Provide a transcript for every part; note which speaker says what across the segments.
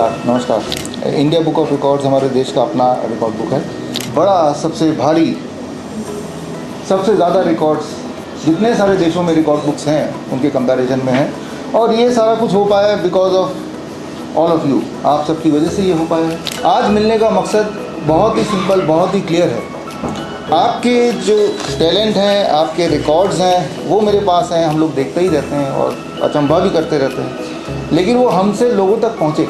Speaker 1: नमस्कार। India Book of records हमारे देश का अपना रिकॉर्ड बुक है। बड़ा, सबसे भारी, सबसे ज़्यादा रिकॉर्ड्स जितने सारे देशों में रिकॉर्ड बुक्स हैं उनके कंपैरिजन में है। और ये सारा कुछ हो पाया है because of all of you, आप सबकी वजह से ये हो पाया है। आज मिलने का मकसद बहुत ही सिंपल, बहुत ही क्लियर है। आपके जो टैलेंट हैं, आपके रिकॉर्ड्स हैं, वो मेरे पास हैं, हम लोग देखते ही रहते हैं और अचंभा भी करते रहते हैं, लेकिन वो हमसे लोगों तक पहुँचे,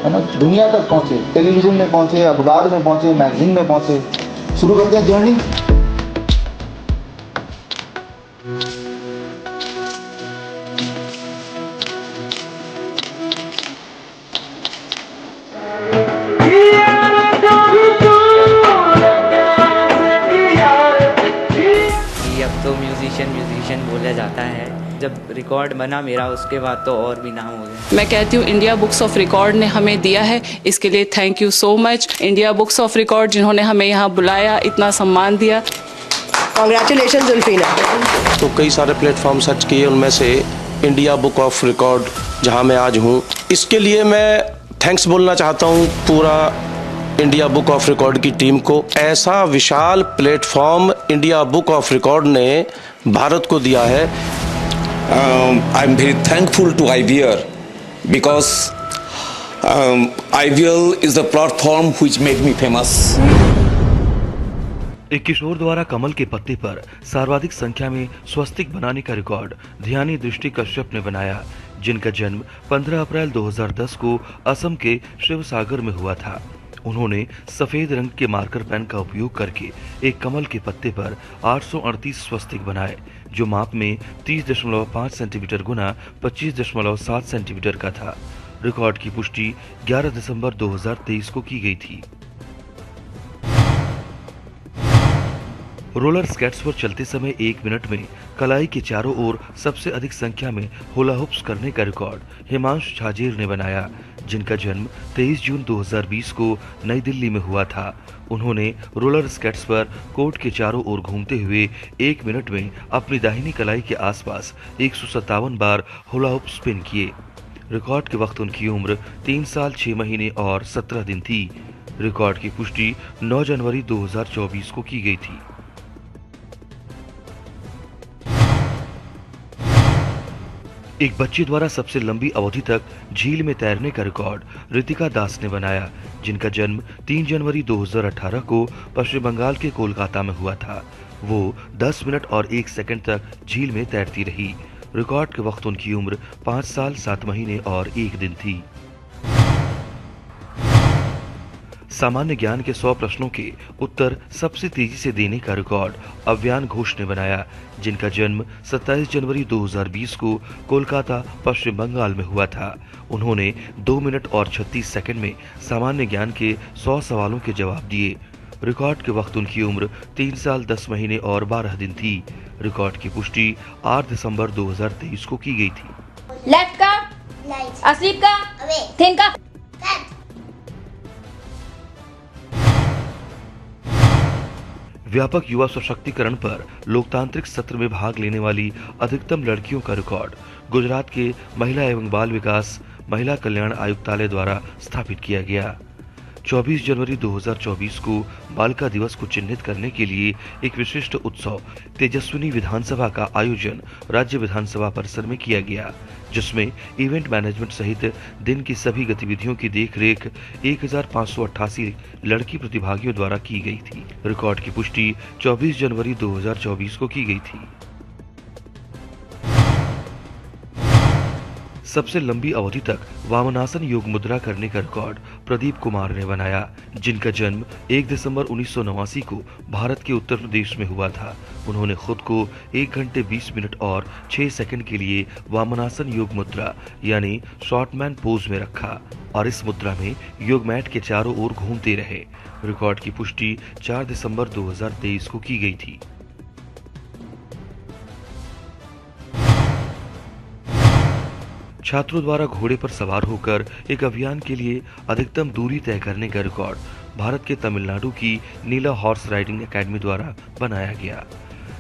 Speaker 1: है ना, दुनिया तक पहुँचे, टेलीविज़न में पहुँचे, अखबार में पहुँचे, मैगजीन में पहुँचे। शुरू करते हैं जर्नी।
Speaker 2: अब तो म्यूजिशियन बोला जाता है। जब रिकॉर्ड बना मेरा, उसके बाद तो और भी नाम हो गए।
Speaker 3: मैं कहती हूँ इंडिया बुक्स ऑफ रिकॉर्ड ने हमें दिया है, इसके लिए thank you so much. India books of record जिन्होंने हमें यहाँ बुलाया, इतना सम्मान दिया,
Speaker 4: कांग्रेचुलेशन जुल्फीना।
Speaker 5: तो कई सारे प्लेटफॉर्म सर्च किए, उनमें से इंडिया बुक ऑफ रिकॉर्ड जहाँ मैं आज हूँ, इसके लिए मैं थैंक्स बोलना चाहता हूँ पूरा इंडिया बुक ऑफ रिकॉर्ड की टीम को। ऐसा विशाल platform India Book of Record ने भारत को दिया है।
Speaker 6: I am very thankful to IVR because IVL is the platform which made me famous.
Speaker 7: एक किशोर द्वारा कमल के पत्ते पर सर्वाधिक संख्या में स्वस्तिक बनाने का रिकॉर्ड ध्यानी दृष्टि कश्यप ने बनाया, जिनका जन्म 15 अप्रैल 2010 को असम के शिवसागर में हुआ था। उन्होंने सफेद रंग के मार्कर पेन का उपयोग करके एक कमल के पत्ते पर 838 स्वस्तिक बनाए, जो माप में 30.5 सेंटीमीटर गुना 25.7 सेंटीमीटर का था। रिकॉर्ड की पुष्टि 11 दिसंबर 2023 को की गई थी। रोलर स्केट्स पर चलते समय 1 मिनट में कलाई के चारों ओर सबसे अधिक संख्या में हुला हुप्स करने का रिकॉर्ड हिमांशु छाजेर ने बनाया, जिनका जन्म 23 जून 2020 को नई दिल्ली में हुआ था। उन्होंने रोलर स्केट्स पर कोर्ट के चारों ओर घूमते हुए 1 मिनट में अपनी दाहिनी कलाई के आसपास 157 बार हुला हुप स्पिन किए। रिकॉर्ड के वक्त उनकी उम्र 3 साल 6 महीने और 17 दिन थी। रिकॉर्ड की पुष्टि 9 जनवरी 2024 को की गई थी। एक बच्चे द्वारा सबसे लंबी अवधि तक झील में तैरने का रिकॉर्ड रितिका दास ने बनाया, जिनका जन्म 3 जनवरी 2018 को पश्चिम बंगाल के कोलकाता में हुआ था। वो 10 मिनट और 1 सेकंड तक झील में तैरती रही। रिकॉर्ड के वक्त उनकी उम्र 5 साल 7 महीने और 1 दिन थी। सामान्य ज्ञान के 100 प्रश्नों के उत्तर सबसे तेजी से देने का रिकॉर्ड अव्यान घोष ने बनाया, जिनका जन्म 27 जनवरी 2020 को कोलकाता पश्चिम बंगाल में हुआ था। उन्होंने 2 मिनट और 36 सेकंड में सामान्य ज्ञान के 100 सवालों के जवाब दिए। रिकॉर्ड के वक्त उनकी उम्र 3 साल 10 महीने और 12 दिन थी। रिकॉर्ड की पुष्टि 8 दिसंबर 2023 को की गई थी।
Speaker 8: लेफ्ट का, अस्लीप का, थिन का।
Speaker 7: व्यापक युवा सशक्तिकरण पर लोकतांत्रिक सत्र में भाग लेने वाली अधिकतम लड़कियों का रिकॉर्ड गुजरात के महिला एवं बाल विकास महिला कल्याण आयुक्तालय द्वारा स्थापित किया गया। 24 जनवरी 2024 को बालिका दिवस को चिन्हित करने के लिए एक विशिष्ट उत्सव तेजस्विनी विधानसभा का आयोजन राज्य विधानसभा परिसर में किया गया, जिसमें इवेंट मैनेजमेंट सहित दिन की सभी गतिविधियों की देखरेख 1588 लड़की प्रतिभागियों द्वारा की गई थी। रिकॉर्ड की पुष्टि 24 जनवरी 2024 को की गई थी। सबसे लंबी अवधि तक वामनासन योग मुद्रा करने का रिकॉर्ड प्रदीप कुमार ने बनाया, जिनका जन्म 1 दिसंबर 1989 को भारत के उत्तर प्रदेश में हुआ था। उन्होंने खुद को 1 घंटे 20 मिनट और 6 सेकंड के लिए वामनासन योग मुद्रा यानी शॉर्टमैन पोज में रखा और इस मुद्रा में योग मैट के चारों ओर घूमते रहे। रिकॉर्ड की पुष्टि 4 दिसंबर 2023 को की गई थी। छात्रों द्वारा घोड़े पर सवार होकर एक अभियान के लिए अधिकतम दूरी तय करने का रिकॉर्ड भारत के तमिलनाडु की नीला हॉर्स राइडिंग एकेडमी द्वारा बनाया गया।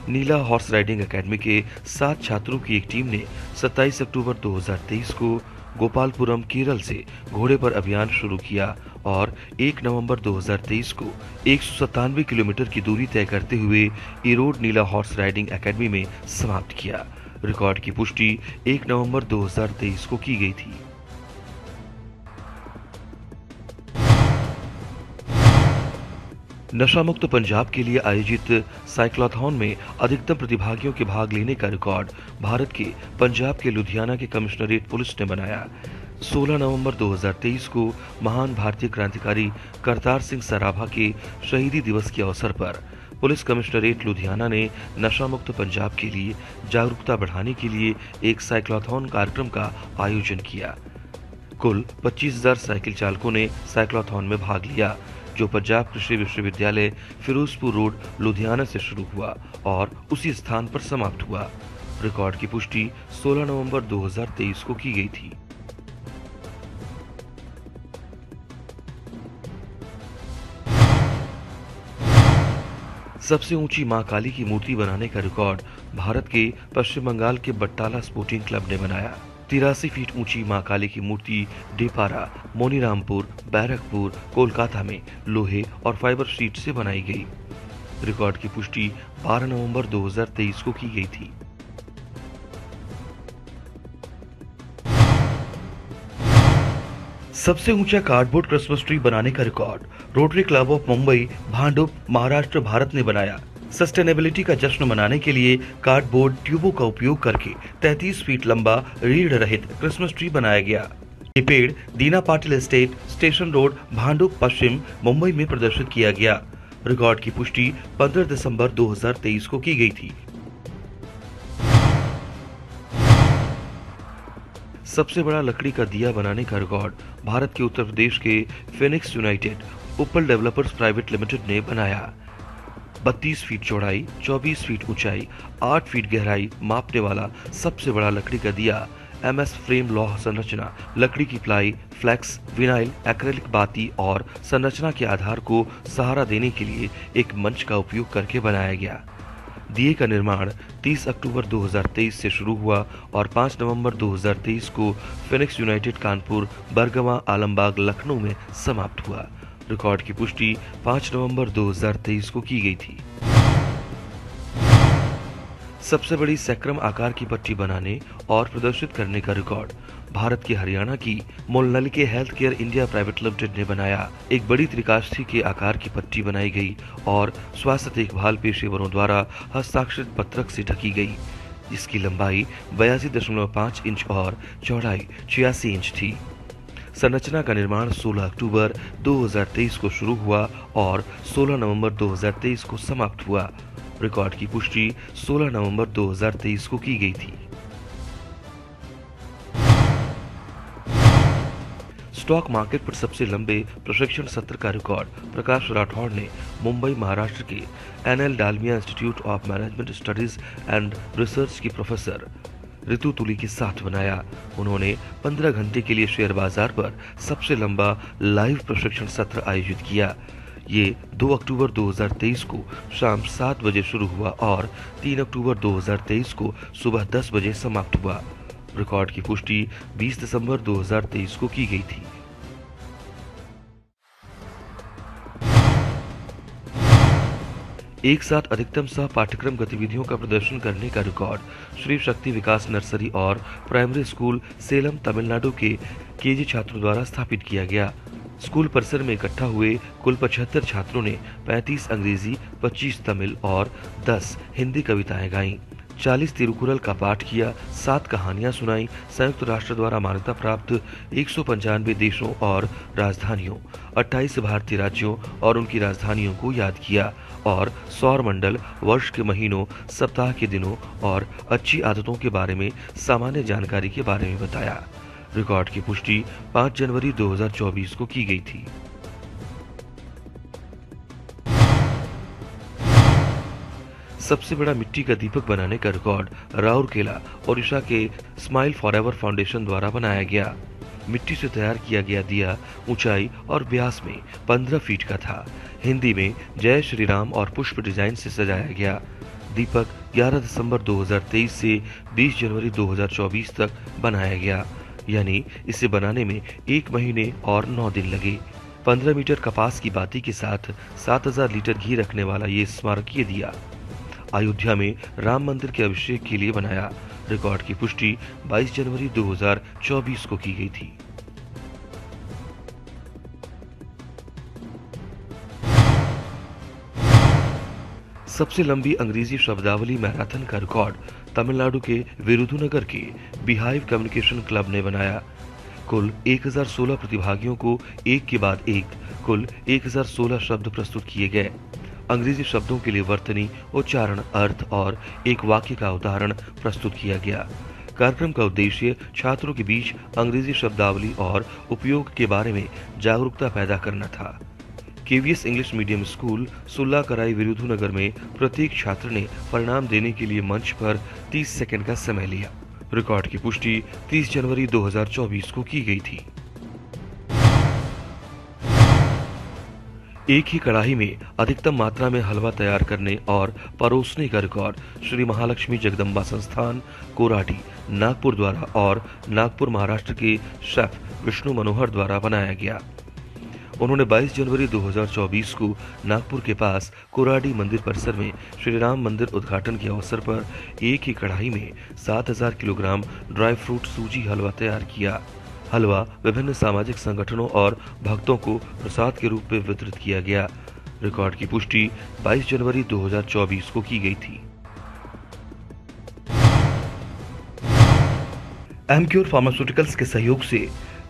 Speaker 7: नीला हॉर्स राइडिंग एकेडमी के 7 छात्रों की एक टीम ने 27 अक्टूबर 2023 को गोपालपुरम केरल से घोड़े पर अभियान शुरू किया और 1 नवंबर 2023 को 197 किलोमीटर की दूरी तय करते हुए ईरोड नीला हॉर्स राइडिंग एकेडमी में समाप्त किया। रिकॉर्ड की पुष्टि 1 नवंबर 2023 को की गई थी। नशा मुक्त पंजाब के लिए आयोजित साइक्लोथॉन में अधिकतम प्रतिभागियों के भाग लेने का रिकॉर्ड भारत के पंजाब के लुधियाना के कमिश्नरेट पुलिस ने बनाया। 16 नवंबर 2023 को महान भारतीय क्रांतिकारी करतार सिंह सराभा के शहीदी दिवस के अवसर पर पुलिस कमिश्नरेट लुधियाना ने नशा मुक्त पंजाब के लिए जागरूकता बढ़ाने के लिए एक साइक्लोथॉन कार्यक्रम का आयोजन किया। कुल 25,000 साइकिल चालकों ने साइक्लोथॉन में भाग लिया, जो पंजाब कृषि विश्वविद्यालय फिरोजपुर रोड लुधियाना से शुरू हुआ और उसी स्थान पर समाप्त हुआ। रिकॉर्ड की पुष्टि 16 नवंबर 2023 को की गई थी। सबसे ऊंची मां काली की मूर्ति बनाने का रिकॉर्ड भारत के पश्चिम बंगाल के बट्टाला स्पोर्टिंग क्लब ने बनाया। 83 फीट ऊंची मां काली की मूर्ति डेपारा, मोनीरामपुर, बैरकपुर, कोलकाता में लोहे और फाइबर शीट से बनाई गई। रिकॉर्ड की पुष्टि 12 नवंबर 2023 को की गई थी। सबसे ऊंचा कार्डबोर्ड क्रिसमस ट्री बनाने का record rotary club of Mumbai, Bhandup, Maharashtra, Bharat ने बनाया। सस्टेनेबिलिटी का जश्न मनाने के लिए कार्डबोर्ड ट्यूबों का उपयोग करके 33 फीट लंबा रीढ़ रहित क्रिसमस ट्री बनाया गया। ये पेड़ Dina Patil Estate, Station Road, Bhandup, पश्चिम मुंबई में प्रदर्शित किया गया। रिकॉर्ड की पुष्टि 15 दिसंबर 2023 को की गई थी। सबसे बड़ा लकड़ी का दिया बनाने का रिकॉर्ड भारत के उत्तर प्रदेश के फिनिक्स यूनाइटेड उपल डेवलपर्स प्राइवेट लिमिटेड ने बनाया। 32 फीट चौड़ाई, 24 फीट ऊंचाई, 8 फीट गहराई मापने वाला सबसे बड़ा लकड़ी का दिया MS फ्रेम लौह संरचना, लकड़ी की प्लाई, फ्लेक्स, विनाइल, एक्रेलिक बाती और संरचना के आधार को सहारा देने के लिए एक मंच का उपयोग करके बनाया गया। दिए का निर्माण 30 अक्टूबर 2023 से शुरू हुआ और 5 नवंबर 2023 को फिनिक्स यूनाइटेड कानपुर, बरगवा, आलमबाग, लखनऊ में समाप्त हुआ। रिकॉर्ड की पुष्टि 5 नवंबर 2023 को की गई थी। सबसे बड़ी सैक्रम आकार की पट्टी बनाने और प्रदर्शित करने का रिकॉर्ड भारत के हरियाणा की Molnlycke Health Care India Private Limited ने बनाया। एक बड़ी त्रिकाष्ठी के आकार की पट्टी बनाई गई और स्वास्थ्य देखभाल पेशेवरों द्वारा हस्ताक्षरित पत्रक से ढकी गई, जिसकी लंबाई 82.5 इंच और चौड़ाई 86 इंच थी। संरचना का निर्माण 16 अक्टूबर 2023 को शुरू हुआ और 16 नवंबर 2023 को समाप्त हुआ। रिकॉर्ड की पुष्टि 16 नवंबर 2023 को की गई थी। स्टॉक मार्केट पर सबसे लंबे प्रशिक्षण सत्र का रिकॉर्ड प्रकाश राठौड़ ने मुंबई, महाराष्ट्र के NL Dalmia institute of management studies and research की प्रोफेसर ऋतु तुली के साथ बनाया। उन्होंने 15 घंटे के लिए शेयर बाजार पर सबसे लंबा लाइव प्रशिक्षण सत्र आयोजित किया। ये 2 अक्टूबर 2023 को शाम 7 बजे शुरू हुआ और 3 अक्टूबर 2023 को सुबह 10 बजे समाप्त हुआ। रिकॉर्ड की पुष्टि 20 दिसंबर 2023 को की गई थी। एक साथ अधिकतम सह पाठ्यक्रम गतिविधियों का प्रदर्शन करने का रिकॉर्ड श्री शक्ति विकास नर्सरी और प्राइमरी स्कूल सेलम, तमिलनाडु के KG छात्रों द्वारा स्थापित किया गया। स्कूल परिसर में इकट्ठा हुए कुल 75 छात्रों ने 35 अंग्रेजी, 25 तमिल और 10 हिंदी कविताएं गाईं। 40 तिरुकुरल का पाठ किया, 7 कहानियां सुनाई। संयुक्त राष्ट्र द्वारा मान्यता प्राप्त 195 देशों और राजधानियों, 28 भारतीय राज्यों और उनकी राजधानियों को याद किया और सौर मंडल, वर्ष के महीनों, सप्ताह के दिनों और अच्छी आदतों के बारे में सामान्य जानकारी के बारे में बताया। रिकॉर्ड की पुष्टि 5 जनवरी 2024 को की गई थी। सबसे बड़ा मिट्टी का दीपक बनाने का रिकॉर्ड राउरकेला, ओडिशा के स्माइल फॉरएवर फाउंडेशन द्वारा बनाया गया। मिट्टी से तैयार किया गया दिया ऊंचाई और व्यास में 15 फीट का था। हिंदी में जय श्री राम और पुष्प डिजाइन से सजाया गया। दीपक 11 दिसंबर 2023 से 20 जनवरी 2024 तक बनाया गया। यानी इसे बनाने में 1 महीने और 9 दिन लगे। 15 मीटर कपास की बाती के साथ 7000 लीटर घी रखने वाला ये स्मारकीय दिया अयोध्या में राम मंदिर के अभिषेक के लिए बनाया। रिकॉर्ड की पुष्टि 22 जनवरी 2024 को की गई थी। सबसे लंबी अंग्रेजी शब्दावली मैराथन का रिकॉर्ड तमिलनाडु के विरुधुनगर के बिहाइव कम्युनिकेशन क्लब ने बनाया। कुल 1016 प्रतिभागियों को एक के बाद एक कुल 1016 शब्द प्रस्तुत किए गए। अंग्रेजी शब्दों के लिए वर्तनी, उच्चारण, अर्थ और एक वाक्य का उदाहरण प्रस्तुत किया गया। कार्यक्रम का उद्देश्य छात्रों के बीच अंग्रेजी शब्दावली और उपयोग के बारे में जागरूकता पैदा करना था। KVS English Medium School Sullakarai Virudhunagar में प्रत्येक छात्र ने परिणाम देने के लिए मंच पर 30 सेकंड का समय लिया। रिकॉर्ड की पुष्टि 30 जनवरी 2024 को की गई थी। एक ही कढ़ाई में अधिकतम मात्रा में हलवा तैयार करने और परोसने का रिकॉर्ड श्री महालक्ष्मी जगदम्बा संस्थान कोराडी नागपुर द्वारा और नागपुर महाराष्ट्र के शेफ विष्णु मनोहर द्वारा बनाया गया। उन्होंने 22 जनवरी 2024 को नागपुर के पास कोराडी मंदिर परिसर में श्री राम मंदिर उद्घाटन के अवसर पर एक ही कढ़ाई में 7000 किलोग्राम ड्राई फ्रूट सूजी हलवा तैयार किया। हलवा विभिन्न सामाजिक संगठनों और भक्तों को प्रसाद के रूप में वितरित किया गया। रिकॉर्ड की पुष्टि 22 जनवरी 2024 को की गई थी। एमक्योर फार्मास्यूटिकल्स के सहयोग से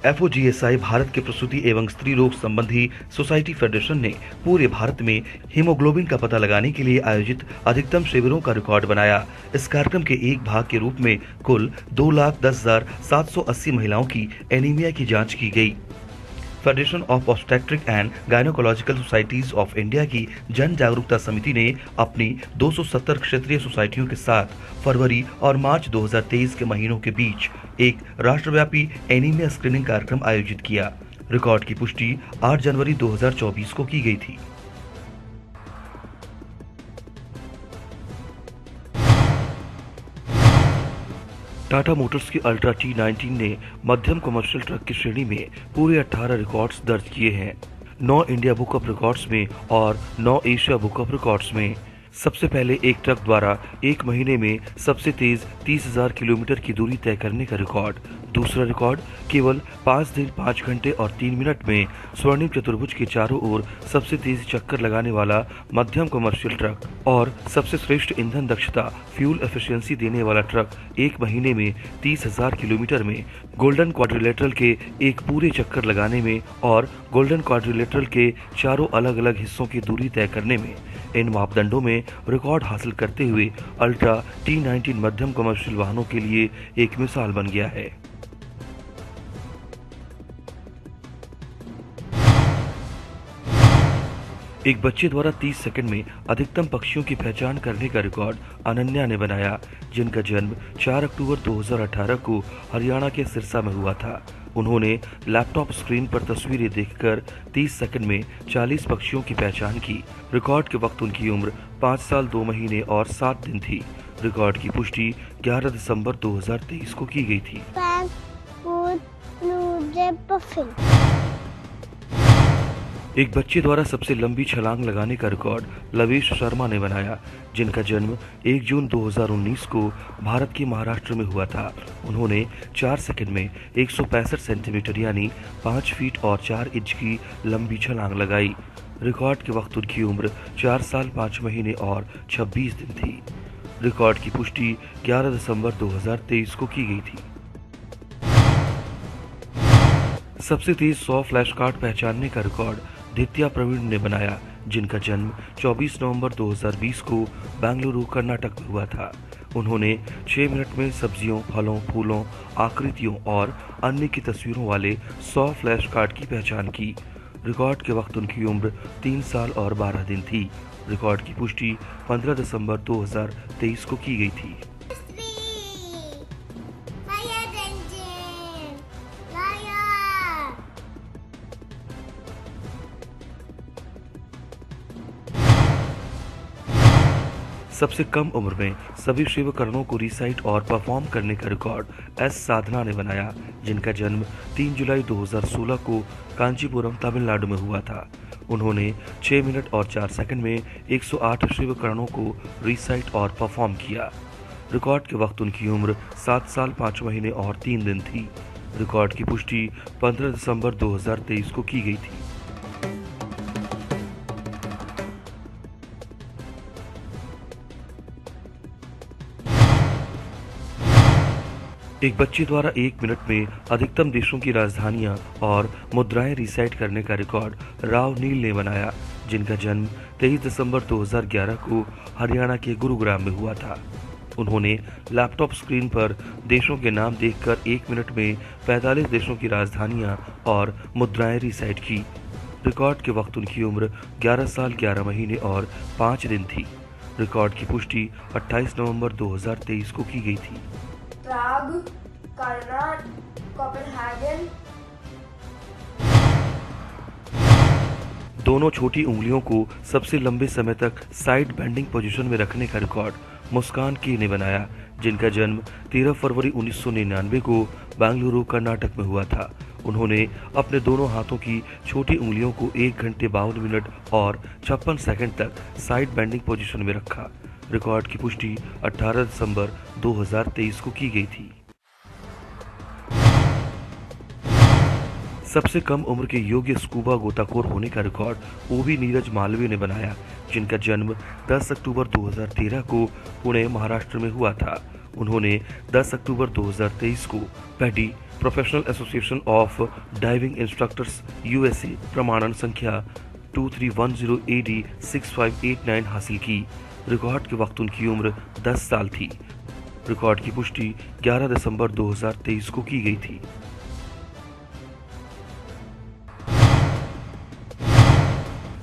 Speaker 7: FOGSI भारत के प्रसूति एवं स्त्री रोग संबंधी सोसाइटी फेडरेशन ने पूरे भारत में हीमोग्लोबिन का पता लगाने के लिए आयोजित अधिकतम शिविरों का रिकॉर्ड बनाया। इस कार्यक्रम के एक भाग के रूप में कुल 2,10,780 महिलाओं की एनीमिया की जांच की गई। Federation of obstetric and gynaecological societies of India की जन जागरूकता समिति ने अपनी 270 क्षेत्रीय सोसाइटियों के साथ फरवरी और मार्च 2023 के महीनों के बीच एक राष्ट्रव्यापी एनीमिया स्क्रीनिंग कार्यक्रम आयोजित किया। रिकॉर्ड की पुष्टि 8 जनवरी 2024 को की गई थी। टाटा मोटर्स की अल्ट्रा T19 ने मध्यम कमर्शियल ट्रक की श्रेणी में पूरे 18 रिकॉर्ड्स दर्ज किए हैं, 9 इंडिया बुक ऑफ रिकॉर्ड्स में और 9 एशिया बुक ऑफ रिकॉर्ड्स में। सबसे पहले एक ट्रक द्वारा एक महीने में सबसे तेज 30,000 किलोमीटर की दूरी तय करने का रिकॉर्ड। दूसरा रिकॉर्ड केवल 5 दिन 5 घंटे और 3 मिनट में स्वर्णिम चतुर्भुज के चारों ओर सबसे तेज चक्कर लगाने वाला मध्यम कमर्शियल ट्रक। और सबसे श्रेष्ठ ईंधन दक्षता फ्यूल एफिशिएंसी देने वाला ट्रक एक महीने में 30,000 किलोमीटर में गोल्डन क्वाड्रिलेटरल के एक पूरे चक्कर लगाने में और गोल्डन क्वाड्रिलेटरल के चारों अलग अलग हिस्सों की दूरी तय करने में। इन मापदंडों में रिकॉर्ड हासिल करते हुए अल्ट्रा T19 मध्यम कमर्शियल वाहनों के लिए एक मिसाल बन गया है। एक बच्चे द्वारा 30 सेकंड में अधिकतम पक्षियों की पहचान करने का रिकॉर्ड अनन्या ने बनाया, जिनका जन्म 4 अक्टूबर 2018 को हरियाणा के सिरसा में हुआ था। उन्होंने लैपटॉप स्क्रीन पर तस्वीरें देखकर 30 सेकंड में 40 पक्षियों की पहचान की। रिकॉर्ड के वक्त उनकी उम्र 5 साल 2 महीने और 7 दिन थी। रिकॉर्ड की पुष्टि 11 दिसंबर 2023 को की गई थी। एक बच्चे द्वारा सबसे लंबी छलांग लगाने का रिकॉर्ड लवेश शर्मा ने बनाया, जिनका जन्म 1 जून 2019 को भारत के महाराष्ट्र में हुआ था। उन्होंने 4 सेकंड में 165 सेंटीमीटर यानी 5 फीट और 4 इंच की लंबी छलांग लगाई। रिकॉर्ड के वक्त उनकी उम्र 4 साल 5 महीने और 26 दिन थी। रिकॉर्ड की पुष्टि 11 दिसंबर 2023 को की गई थी। सबसे तेज 100 फ्लैश कार्ड पहचानने का रिकॉर्ड दित्या प्रवीण ने बनाया, जिनका जन्म 24 नवंबर 2020 को बेंगलुरु कर्नाटक में हुआ था। उन्होंने 6 मिनट में सब्जियों, फलों, फूलों, आकृतियों और अन्य की तस्वीरों वाले 100 फ्लैश कार्ड की पहचान की। रिकॉर्ड के वक्त उनकी उम्र 3 साल और 12 दिन थी। रिकॉर्ड की पुष्टि 15 दिसंबर 2023 को की गई थी। सबसे कम उम्र में सभी शिवकरणों को रिसाइट और परफॉर्म करने का रिकॉर्ड एस साधना ने बनाया, जिनका जन्म 3 जुलाई 2016 को कांचीपुरम, तमिलनाडु में हुआ था। उन्होंने 6 मिनट और 4 सेकंड में 108 शिवकरणों को रिसाइट और परफॉर्म किया। रिकॉर्ड के वक्त उनकी उम्र 7 साल 5 महीने और 3 दिन थी। रिकॉर्ड की पुष्टि 15 दिसंबर 2023 को की गई थी। एक बच्चे द्वारा 1 मिनट में अधिकतम देशों की राजधानियां और मुद्राएं रिसाइट करने का रिकॉर्ड राव नील ने बनाया, जिनका जन्म 23 दिसंबर 2011 को हरियाणा के गुरुग्राम में हुआ था। उन्होंने लैपटॉप स्क्रीन पर देशों के नाम देखकर 1 मिनट में 45 देशों की राजधानियां और मुद्राएं रिसाइट की। रिकॉर्ड के वक्त उनकी उम्र 11 साल 11 महीने और 5 दिन थी। रिकॉर्ड की पुष्टि 28 नवंबर 2023 को की गई थी।
Speaker 9: प्राग, कर्नाट, कोपेनहेगन।
Speaker 7: दोनों छोटी उंगलियों को सबसे लंबे समय तक साइड बेंडिंग पोजीशन में रखने का रिकॉर्ड मुस्कान की ने बनाया, जिनका जन्म 13 फरवरी 1999 को बेंगलुरु, कर्नाटक में हुआ था। उन्होंने अपने दोनों हाथों की छोटी उंगलियों को 1 घंटे 52 मिनट और 56 सेकंड तक साइड बेंडिंग पोजीशन में रखा। रिकॉर्ड की पुष्टि 18 दिसंबर 2023 को की गई थी। सबसे कम उम्र के योग्य स्कूबा गोताखोर होने का रिकॉर्ड ओवी नीरज मालवीय ने बनाया, जिनका जन्म 10 अक्टूबर 2013 को पुणे, महाराष्ट्र में हुआ था। उन्होंने 10 अक्टूबर 2023 को paddy professional association of diving instructors USA प्रमाणन संख्या 2310 AD 6589 हासिल की। रिकॉर्ड के वक्त उनकी उम्र 10 साल थी। रिकॉर्ड की पुष्टि 11 दिसंबर 2023 को की गई थी।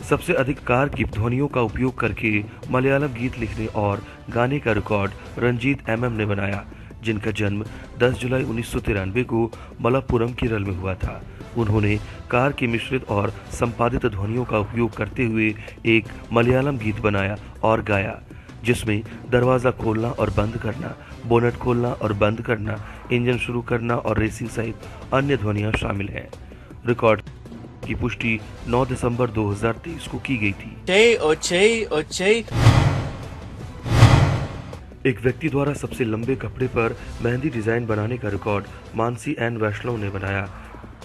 Speaker 7: सबसे अधिक कार की ध्वनियों का उपयोग करके मलयालम गीत लिखने और गाने का रिकॉर्ड रंजीत MM ने बनाया, जिनका जन्म 10 जुलाई 1993 को मलप्पुरम, केरल में हुआ था। उन्होंने कार की मिश्रित और संपादित ध्वनियों का उपयोग करते हुए एक मलयालम गीत बनाया और गाया, जिसमें दरवाज़ा खोलना और बंद करना, बोनट खोलना और बंद करना, इंजन शुरू करना और रेसिंग सहित अन्य ध्वनियाँ शामिल हैं। रिकॉर्ड की पुष्टि 9 दिसंबर 2023 को की गई थी। एक व्यक्ति द्वारा सबसे लंबे कपड़े पर मेहंदी डिजाइन बनाने का रिकॉर्ड मानसी एन वैष्णव ने बनाया,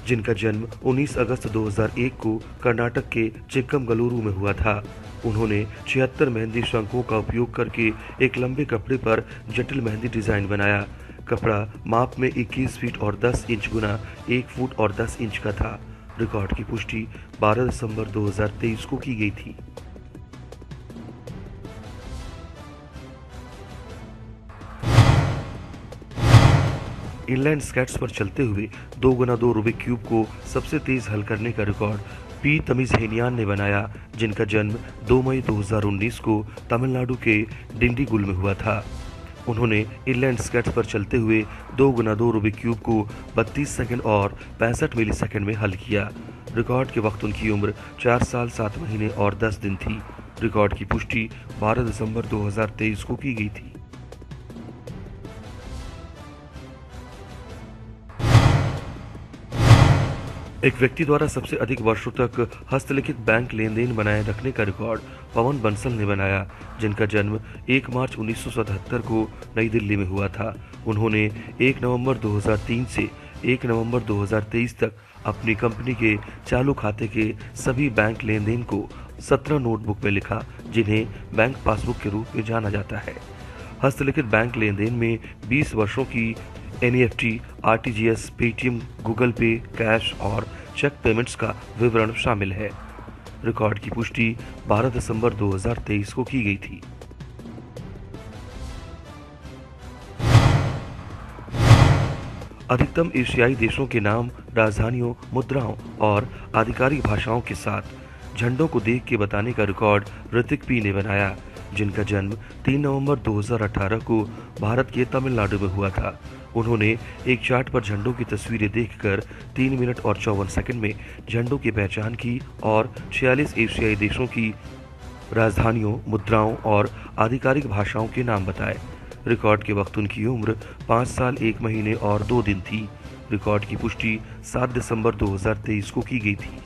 Speaker 7: जिनका जन्म 19 अगस्त 2001 को कर्नाटक के चिक्कमगलुरु में हुआ था। उन्होंने 76 मेहंदी शंकुओं का उपयोग करके एक लंबे कपड़े पर जटिल मेहंदी डिजाइन बनाया। कपड़ा माप में 21 फीट और 10 इंच गुना 1 फुट और 10 इंच का था। रिकॉर्ड की पुष्टि 12 दिसंबर 2023 को की गई थी। इनलाइन स्केट्स पर चलते हुए 2x2 रूबिक क्यूब को सबसे तेज हल करने का रिकॉर्ड पी तमिज़हेनियान ने बनाया, जिनका जन्म 2 मई 2019 को तमिलनाडु के डिंडीगुल में हुआ था। उन्होंने इनलाइन स्केट्स पर चलते हुए 2x2 रूबिक क्यूब को 32 सेकंड और 65 मिली सेकंड में हल किया। रिकॉर्ड के वक्त उनकी उम्र 4 साल 7 महीने और 10 दिन थी। रिकॉर्ड की पुष्टि 12 दिसंबर 2023 को की गई थी। एक व्यक्ति द्वारा सबसे अधिक वर्षों तक हस्तलिखित बैंक लेन देन बनाए रखने का रिकॉर्ड पवन बंसल ने बनाया, जिनका जन्म 1 मार्च 1977 को नई दिल्ली में हुआ था। उन्होंने 1 नवंबर 2003 से 1 नवंबर 2023 तक अपनी कंपनी के चालू खाते के सभी बैंक लेन देन को 17 नोटबुक में लिखा, जिन्हें बैंक पासबुक के रूप में जाना जाता है। हस्तलिखित बैंक लेन देन में 20 वर्षों की NEFT, RTGS, पेटीएम, गूगल पे, कैश और चेक पेमेंट्स का विवरण शामिल है। रिकॉर्ड की पुष्टि 12 दिसंबर 2023 को की गई थी। अधिकतम एशियाई देशों के नाम, राजधानियों, मुद्राओं और आधिकारिक भाषाओं के साथ झंडों को देख के बताने का रिकॉर्ड ऋतिक पी ने बनाया, जिनका जन्म 3 नवंबर 2018 को भारत के तमिलनाडु में हुआ था। उन्होंने एक चार्ट पर झंडों की तस्वीरें देखकर 3 मिनट और 54 सेकंड में झंडों की पहचान की और 46 एशियाई देशों की राजधानियों, मुद्राओं और आधिकारिक भाषाओं के नाम बताए। रिकॉर्ड के वक्त उनकी उम्र 5 साल 1 महीने और 2 दिन थी। रिकॉर्ड की पुष्टि 7 दिसंबर 2023 को की गई थी।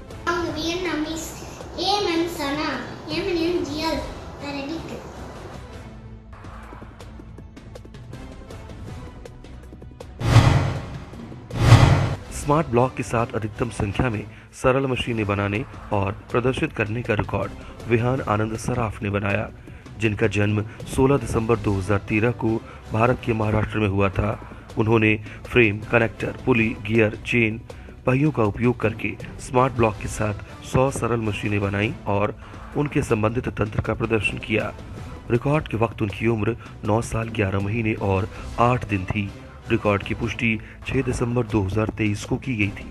Speaker 7: स्मार्ट ब्लॉक के साथ अधिकतम संख्या में सरल मशीनें बनाने और प्रदर्शित करने का रिकॉर्ड विहान आनंद सराफ ने बनाया, जिनका जन्म 16 दिसंबर 2013 को भारत के महाराष्ट्र में हुआ था। उन्होंने फ्रेम, कनेक्टर, पुली, गियर, चेन, पहियों का उपयोग करके स्मार्ट ब्लॉक के साथ 100 सरल मशीनें बनाई और उनके संबंधित तंत्र का प्रदर्शन किया। रिकॉर्ड के वक्त उनकी उम्र 9 साल 11 महीने और 8 दिन थी। रिकॉर्ड की पुष्टि 6 दिसंबर 2023 को की गई थी।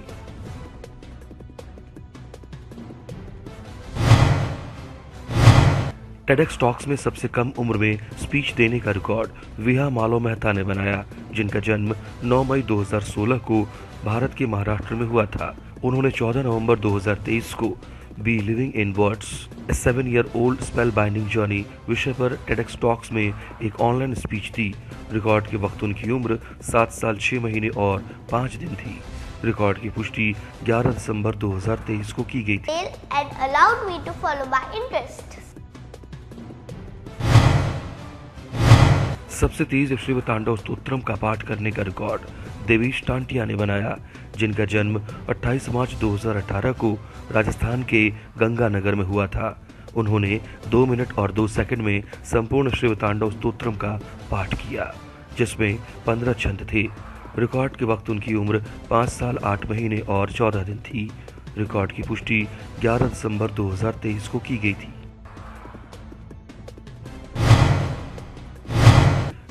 Speaker 7: टेडेक्स टॉक्स में सबसे कम उम्र में स्पीच देने का रिकॉर्ड विहा मालो मेहता ने बनाया, जिनका जन्म 9 मई 2016 को भारत के महाराष्ट्र में हुआ था। उन्होंने 14 नवंबर 2023 को B living in words, A 7-year-old spell binding journey विषय पर टेडेक्स टॉक्स में एक ऑनलाइन स्पीच दी। रिकॉर्ड के वक्त उनकी उम्र 7 साल 6 महीने और 5 दिन थी। रिकॉर्ड की पुष्टि 11 दिसंबर 2023 को की गई थी। सबसे तेज शिव तांडव स्तोत्रम का पाठ करने का रिकॉर्ड देवीश टांटिया ने बनाया, जिनका जन्म 28 मार्च 2018 को राजस्थान के गंगानगर में हुआ था। उन्होंने 2 मिनट और 2 सेकंड में संपूर्ण शिव तांडव स्तोत्रम का पाठ किया, जिसमें 15 छंद थे। रिकॉर्ड के वक्त उनकी उम्र 5 साल 8 महीने और 14 दिन थी। रिकॉर्ड की पुष्टि 11 दिसंबर 2023 को की गई थी।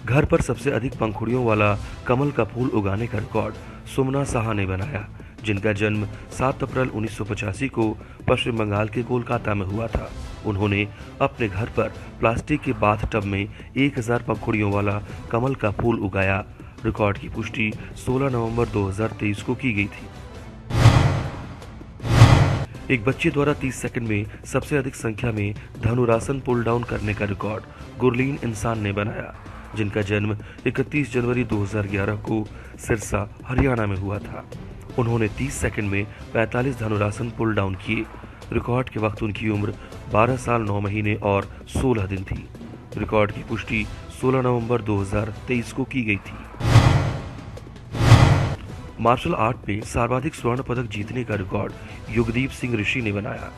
Speaker 7: घर पर सबसे अधिक पंखुड़ियों वाला कमल का फूल उगाने का रिकॉर्ड सुमना साहा ने बनाया, जिनका जन्म 7 अप्रैल 1985 को पश्चिम बंगाल के कोलकाता में हुआ था। उन्होंने अपने घर पर प्लास्टिक के बाथ टब में 1000 पंखुड़ियों वाला कमल का फूल उगाया। रिकॉर्ड की पुष्टि 16 नवंबर 2023 को की गई थी। एक बच्चे द्वारा 30 सेकंड में सबसे अधिक संख्या में धनुरासन पुल डाउन करने का रिकॉर्ड गुरलीन इंसान ने बनाया, जिनका जन्म 31 जनवरी 2011 को सिरसा, हरियाणा में हुआ था। उन्होंने 30 सेकंड में 45 धनुरासन पुल डाउन किए। रिकॉर्ड के वक्त उनकी उम्र 12 साल 9 महीने और 16 दिन थी। रिकॉर्ड की पुष्टि 16 नवंबर 2023 को की गई थी। मार्शल आर्ट में सर्वाधिक स्वर्ण पदक जीतने का रिकॉर्ड युगदीप सिंह ऋषि ने बनाया,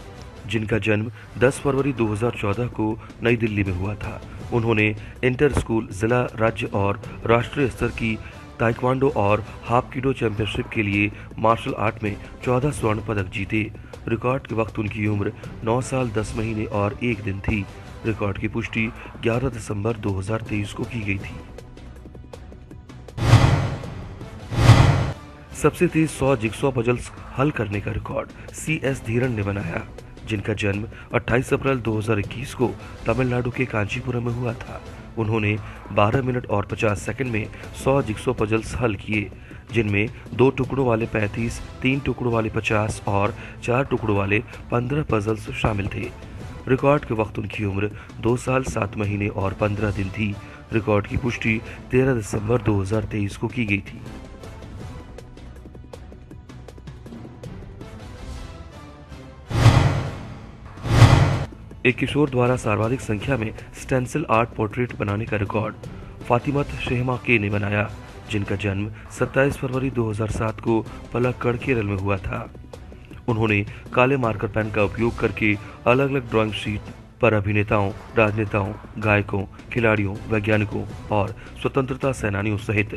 Speaker 7: जिनका जन्म 10 फरवरी 2014 को नई दिल्ली में हुआ था। उन्होंने इंटर स्कूल, जिला, राज्य और राष्ट्रीय स्तर की ताइक्वांडो और हाफ कीडो चैंपियनशिप के लिए मार्शल आर्ट में 14 स्वर्ण पदक जीते। रिकॉर्ड के वक्त उनकी उम्र 9 साल 10 महीने और 1 दिन थी। रिकॉर्ड की पुष्टि 11 दिसंबर 2023 को की गई थी। सबसे तेज 100 जिगसॉ पजल्स हल करने का रिकॉर्ड CS धीरन ने बनाया, जिनका जन्म 28 अप्रैल 2021 को तमिलनाडु के कांचीपुरम में हुआ था। उन्होंने 12 मिनट और 50 सेकंड में 100 जिगसॉ पजल्स हल किए, जिनमें 2 टुकड़ों वाले 35, 3 टुकड़ों वाले 50 और 4 टुकड़ों वाले 15 पजल्स शामिल थे। रिकॉर्ड के वक्त उनकी उम्र 2 साल 7 महीने और 15 दिन थी। रिकॉर्ड की पुष्टि 13 दिसंबर 2023 को की गई थी। एक किशोर द्वारा सर्वाधिक संख्या में स्टेंसिल आर्ट पोर्ट्रेट बनाने का रिकॉर्ड फातिमत शेहमा के ने बनाया, जिनका जन्म 27 फरवरी 2007 को पलक्कड़ केरल में हुआ था। उन्होंने काले मार्कर पेन का उपयोग करके अलग अलग ड्राइंग शीट पर अभिनेताओं, राजनेताओं, गायकों, खिलाड़ियों, वैज्ञानिकों और स्वतंत्रता सेनानियों सहित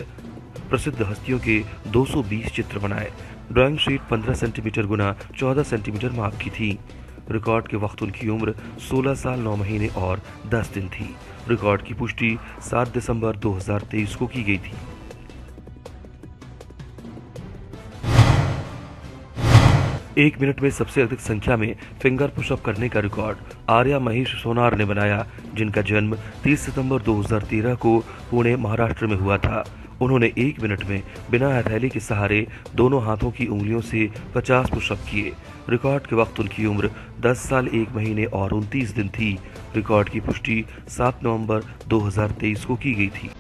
Speaker 7: प्रसिद्ध हस्तियों के 220 चित्र बनाए। ड्राइंग शीट 15 सेंटीमीटर गुना 14 सेंटीमीटर माप की थी। रिकॉर्ड के वक्त उनकी उम्र 16 साल 9 महीने और 10 दिन थी। रिकॉर्ड की पुष्टि 7 दिसंबर 2023 को की गई थी। एक मिनट में सबसे अधिक संख्या में फिंगर पुशअप करने का रिकॉर्ड आर्या महेश सोनार ने बनाया, जिनका जन्म 30 सितंबर 2013 को पुणे, महाराष्ट्र में हुआ था। उन्होंने 1 मिनट में बिना हथेली के सहारे दोनों हाथों की उंगलियों से 50 पुशअप किए। रिकॉर्ड के वक्त उनकी उम्र 10 साल 1 महीने और 29 दिन थी। रिकॉर्ड की पुष्टि 7 नवंबर 2023 को की गई थी।